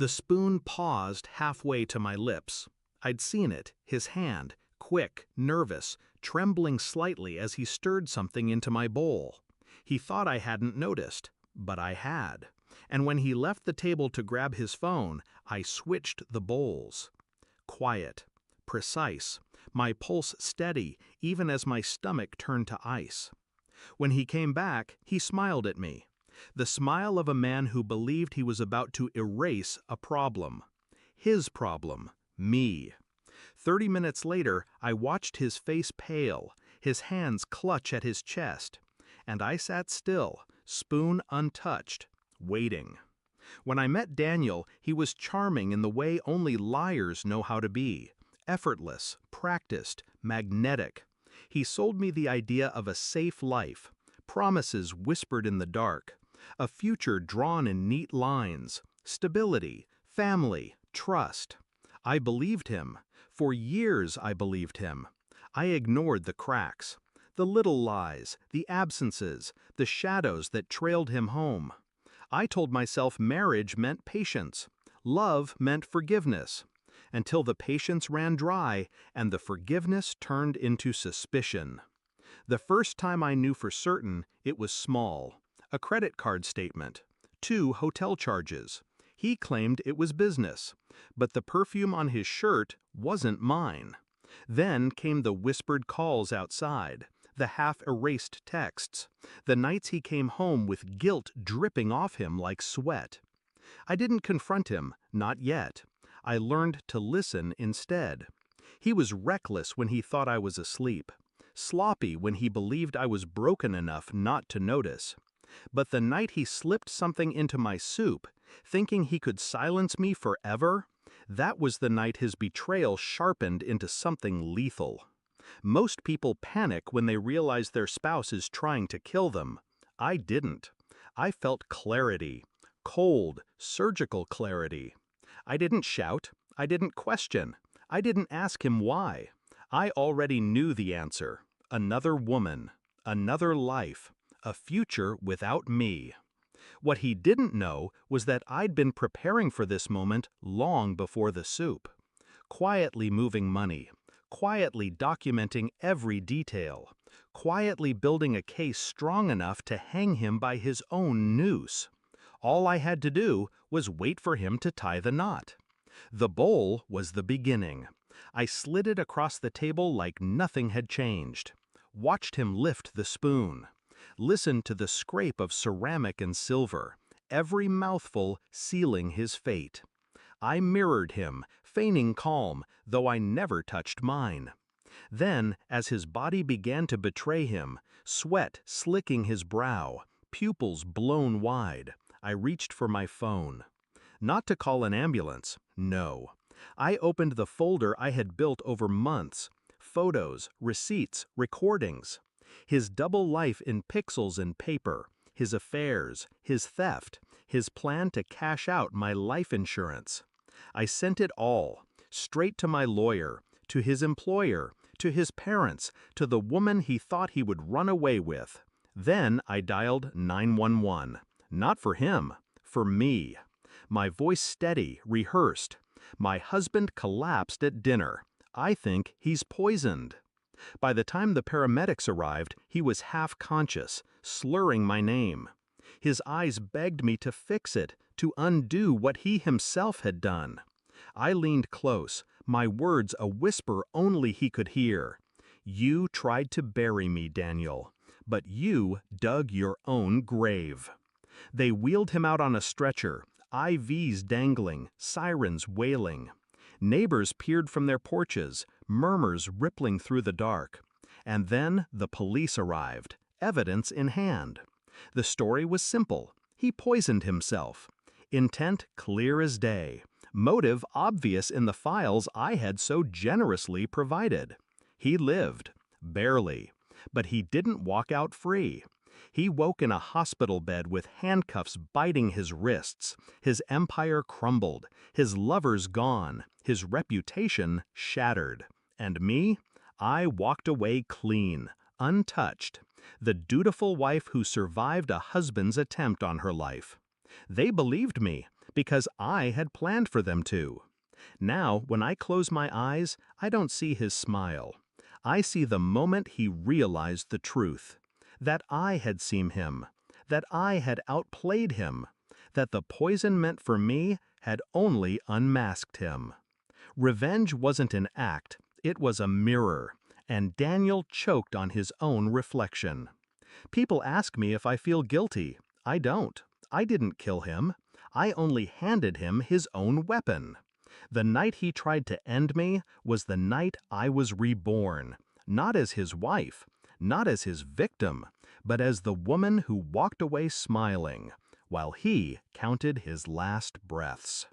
The spoon paused halfway to my lips. I'd seen it, his hand, quick, nervous, trembling slightly as he stirred something into my bowl. He thought I hadn't noticed, but I had. And when he left the table to grab his phone, I switched the bowls. Quiet, precise, my pulse steady even as my stomach turned to ice. When he came back, he smiled at me. The smile of a man who believed he was about to erase a problem. His problem, me. 30 minutes later, I watched his face pale, his hands clutch at his chest, and I sat still, spoon untouched, waiting. When I met Daniel, he was charming in the way only liars know how to be. Effortless, practiced, magnetic. He sold me the idea of a safe life, promises whispered in the dark, a future drawn in neat lines, stability, family, trust. I believed him. For years I believed him. I ignored the cracks, the little lies, the absences, the shadows that trailed him home. I told myself marriage meant patience, love meant forgiveness, until the patience ran dry and the forgiveness turned into suspicion. The first time I knew for certain, it was small. A credit card statement, 2 hotel charges. He claimed it was business, but the perfume on his shirt wasn't mine. Then came the whispered calls outside, the half-erased texts, the nights he came home with guilt dripping off him like sweat. I didn't confront him, not yet. I learned to listen instead. He was reckless when he thought I was asleep, sloppy when he believed I was broken enough not to notice. But the night he slipped something into my soup, thinking he could silence me forever, that was the night his betrayal sharpened into something lethal. Most people panic when they realize their spouse is trying to kill them. I didn't. I felt clarity, cold, surgical clarity. I didn't shout. I didn't question. I didn't ask him why. I already knew the answer. Another woman, another life, a future without me. What he didn't know was that I'd been preparing for this moment long before the soup. Quietly moving money, quietly documenting every detail, quietly building a case strong enough to hang him by his own noose. All I had to do was wait for him to tie the knot. The bowl was the beginning. I slid it across the table like nothing had changed. Watched him lift the spoon. Listened to the scrape of ceramic and silver, every mouthful sealing his fate. I mirrored him, feigning calm, though I never touched mine. Then, as his body began to betray him, sweat slicking his brow, pupils blown wide, I reached for my phone. Not to call an ambulance, no. I opened the folder I had built over months, photos, receipts, recordings. His double life in pixels and paper, his affairs, his theft, his plan to cash out my life insurance. I sent it all, straight to my lawyer, to his employer, to his parents, to the woman he thought he would run away with. Then I dialed 911. Not for him, for me. My voice steady, rehearsed. My husband collapsed at dinner. I think he's poisoned. By the time the paramedics arrived, he was half-conscious, slurring my name. His eyes begged me to fix it, to undo what he himself had done. I leaned close, my words a whisper only he could hear. You tried to bury me, Daniel, but you dug your own grave. They wheeled him out on a stretcher, IVs dangling, sirens wailing. Neighbors peered from their porches, murmurs rippling through the dark. And then the police arrived, evidence in hand. The story was simple. He poisoned himself. Intent clear as day. Motive obvious in the files I had so generously provided. He lived, barely, but he didn't walk out free. He woke in a hospital bed with handcuffs biting his wrists. His empire crumbled, his lovers gone, his reputation shattered. And me? I walked away clean, untouched, the dutiful wife who survived a husband's attempt on her life. They believed me, because I had planned for them to. Now, when I close my eyes, I don't see his smile. I see the moment he realized the truth. That I had seen him. That I had outplayed him. That the poison meant for me had only unmasked him. Revenge wasn't an act, it was a mirror, and Daniel choked on his own reflection. People ask me if I feel guilty. I don't. I didn't kill him. I only handed him his own weapon. The night he tried to end me was the night I was reborn, not as his wife, not as his victim, but as the woman who walked away smiling, while he counted his last breaths.